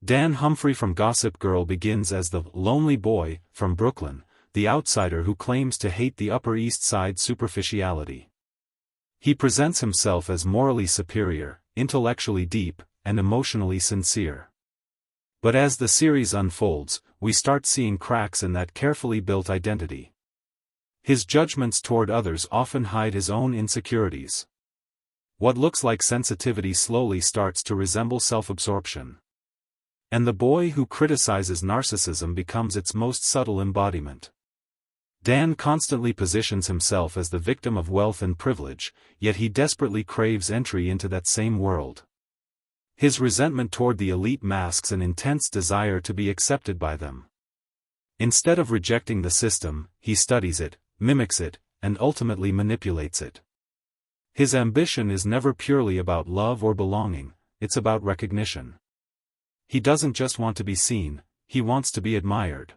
Dan Humphrey from Gossip Girl begins as the lonely boy from Brooklyn, the outsider who claims to hate the Upper East Side superficiality. He presents himself as morally superior, intellectually deep, and emotionally sincere. But as the series unfolds, we start seeing cracks in that carefully built identity. His judgments toward others often hide his own insecurities. What looks like sensitivity slowly starts to resemble self-absorption. And the boy who criticizes narcissism becomes its most subtle embodiment. Dan constantly positions himself as the victim of wealth and privilege, yet he desperately craves entry into that same world. His resentment toward the elite masks an intense desire to be accepted by them. Instead of rejecting the system, he studies it, mimics it, and ultimately manipulates it. His ambition is never purely about love or belonging, it's about recognition. He doesn't just want to be seen, he wants to be admired.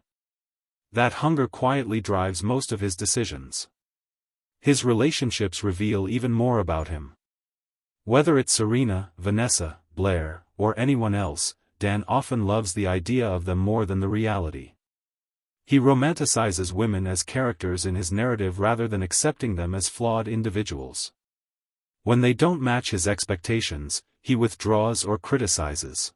That hunger quietly drives most of his decisions. His relationships reveal even more about him. Whether it's Serena, Vanessa, Blair, or anyone else, Dan often loves the idea of them more than the reality. He romanticizes women as characters in his narrative rather than accepting them as flawed individuals. When they don't match his expectations, he withdraws or criticizes.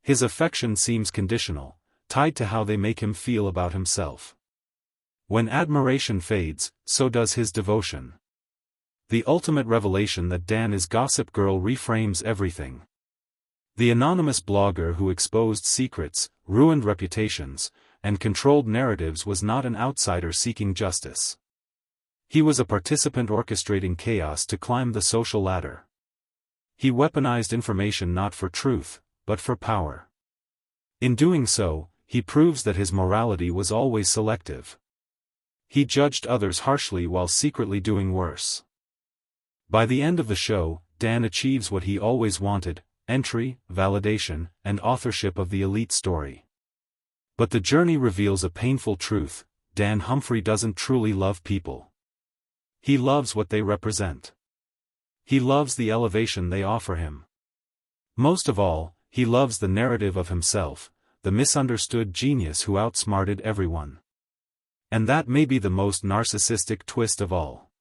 His affection seems conditional, tied to how they make him feel about himself. When admiration fades, so does his devotion. The ultimate revelation that Dan is Gossip Girl reframes everything. The anonymous blogger who exposed secrets, ruined reputations, and controlled narratives was not an outsider seeking justice. He was a participant orchestrating chaos to climb the social ladder. He weaponized information not for truth, but for power. In doing so, he proves that his morality was always selective. He judged others harshly while secretly doing worse. By the end of the show, Dan achieves what he always wanted: entry, validation, and authorship of the elite story. But the journey reveals a painful truth: Dan Humphrey doesn't truly love people. He loves what they represent. He loves the elevation they offer him. Most of all, he loves the narrative of himself, the misunderstood genius who outsmarted everyone. And that may be the most narcissistic twist of all.